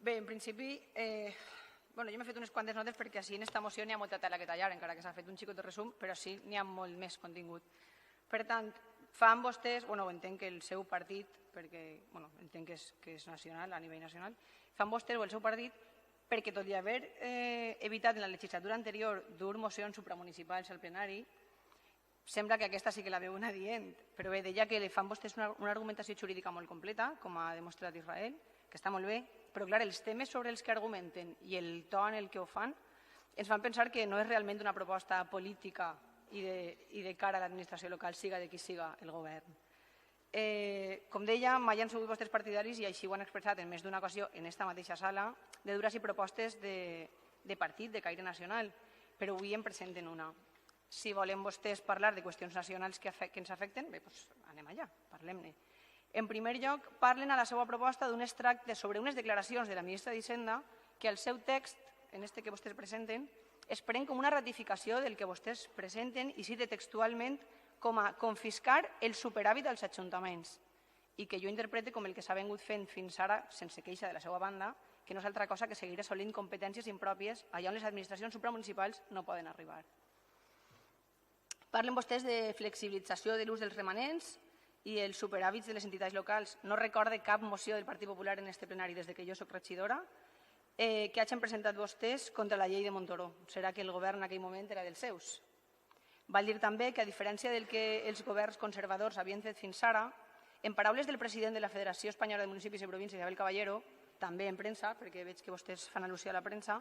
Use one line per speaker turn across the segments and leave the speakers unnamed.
Bé, en principi, jo m'he fet unes quantes notes perquè així en aquesta moció n'hi ha molta tela que tallar, encara que s'ha fet un xicot de resum, però sí n'hi ha molt més contingut. Per tant, fan vostès, entenc que el seu partit, perquè entenc que és nacional, a nivell nacional, fan vostès o el seu partit perquè tot i haver evitat en la legislatura anterior dur mocions supramunicipals al plenari, sembla que aquesta sí que la veuen adient, però bé, deia que fan vostès una argumentació jurídica molt completa, com ha demostrat Israel, que està molt bé, però clar, els temes sobre els que argumenten i el to en el que ho fan ens fan pensar que no és realment una proposta política i de cara a l'administració local, siga de qui siga el govern. Com deia, mai han sigut vostres partidaris, i així ho han expressat en més d'una ocasió en aquesta mateixa sala, de dur així propostes de partit, de caire nacional, però avui en presenten una. Si volen vostès parlar de qüestions nacionals que ens afecten, bé, doncs anem allà, parlem-ne. En primer lloc, parlen a la seva proposta d'un extracte sobre unes declaracions de la ministra d'Hisenda que al seu text, en este que vostès presenten, es pren com una ratificació del que vostès presenten i cite textualment com a confiscar el superàvit dels ajuntaments i que jo interprete com el que s'ha vingut fent fins ara, sense queixa de la seva banda, que no és altra cosa que seguir assolint competències impròpies allà on les administracions supramunicipals no poden arribar. Parlen vostès de flexibilització de l'ús dels remanents i els superàvits de les entitats locals. No recorde cap moció del Partit Popular en este plenari des que jo soc regidora que hagin presentat vostès contra la llei de Montoro. Serà que el govern en aquell moment era dels seus. Val dir també que, a diferència del que els governs conservadors havien fet fins ara, en paraules del president de la Federació Espanyola de Municipis i Províncies, Abel Caballero, també en premsa, perquè veig que vostès fan al·lusió a la premsa,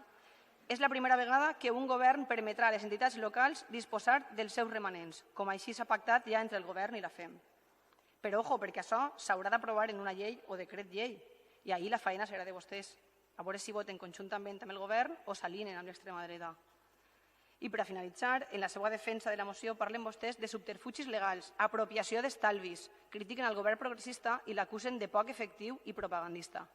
és la primera vegada que un govern permetrà a les entitats locals disposar dels seus remanents, com així s'ha pactat ja entre el govern i la FEM. Però, ojo, perquè això s'haurà d'aprovar en una llei o decret llei, i ahir la feina serà de vostès, a veure si voten conjuntament amb el govern o s'alineen amb l'extrema dreta. I per a finalitzar, en la seva defensa de la moció parlen vostès de subterfugis legals, apropiació d'estalvis, critiquen el govern progressista i l'acusen de poc efectiu i propagandista.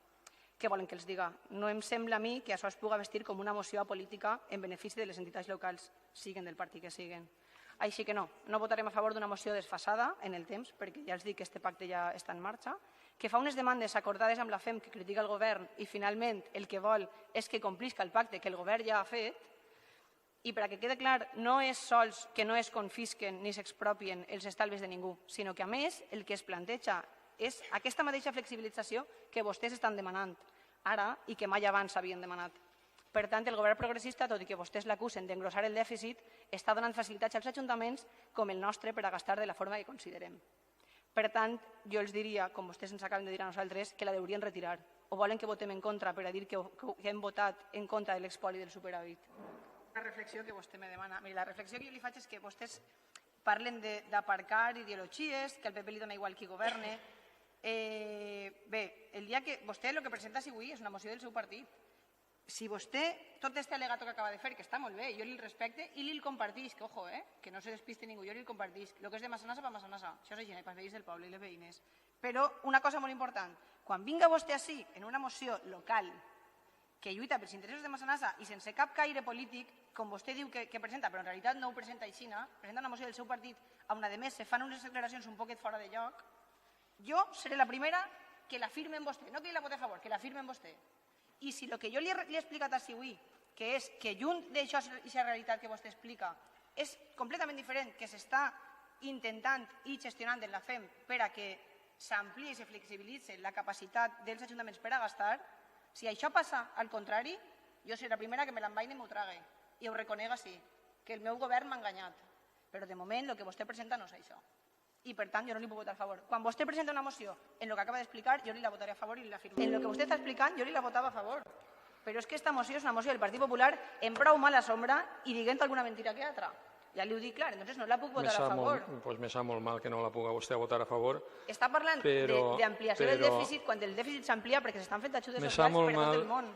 Què volen que els diga? No em sembla a mi que això es pugui vestir com una moció apolítica en benefici de les entitats locals, siguen del partit que siguen. Així que no votarem a favor d'una moció desfasada en el temps, perquè ja els dic que aquest pacte ja està en marxa, que fa unes demandes acordades amb la FEM que critica el govern i finalment el que vol és que complisca el pacte que el govern ja ha fet. I perquè quede clar, no és sols que no es confisquen ni s'expropien els estalvis de ningú, sinó que a més el que es planteja és aquesta mateixa flexibilització que vostès estan demanant ara i que mai abans s'havien demanat. Per tant, el govern progressista, tot i que vostès l'acusen d'engrossar el dèficit, està donant facilitats als ajuntaments com el nostre per a gastar de la forma que considerem. Per tant, jo els diria, com vostès ens acaben de dir a nosaltres, que la deurien retirar. O volen que votem en contra per a dir que hem votat en contra de l'expoli del superàvit? La reflexió que vostè me demana. Mira, la reflexió que jo li faig és que vostès parlen d'aparcar ideologies, que al PP li dona igual qui governe. Bé, el dia que vostè el que presenta avui és una moció del seu partit. Si vostè, tot este alegato que acaba de fer, que està molt bé, jo li respecte i li compartisc, ojo, que no se despiste ningú, jo li compartisc. El que és de Massanassa per Massanassa, això és així, pels veïns del poble i les veïnes. Però una cosa molt important, quan vinga vostè així, en una moció local, que lluita pels interessos de Massanassa i sense cap caire polític, com vostè diu que presenta, però en realitat no ho presenta així, presenta una moció del seu partit on, a més, se fan unes declaracions un poquet fora de lloc, jo seré la primera que la firmen vostè, no que la vote a favor, que la firmen vostè. I si el que jo li he explicat així avui, que és que lluny d'això i aquesta realitat que vostè explica, és completament diferent, que s'està intentant i gestionant en la FEM per a que s'ampliï i se flexibilitzi la capacitat dels ajuntaments per a gastar, si això passa al contrari, jo seré la primera que me l'envaini i m'ho trague. I ho reconec així, que el meu govern m'ha enganyat. Però de moment el que vostè presenta no és això. I per tant jo no li puc votar a favor. Quan vostè presenta una moció en el que acaba d'explicar, jo li la votaré a favor i la firmo. En el que vostè està explicant, jo li la votava a favor. Però és que aquesta moció és una moció del Partit Popular en prou mala sombra i dient alguna mentira que altra. Ja li ho dic clar, entonces no la puc votar a favor.
Doncs me sap molt mal que no la puga vostè votar a favor.
Està parlant d'ampliació del dèficit quan el dèficit s'amplia perquè s'estan fent ajudes socials per a tot el món.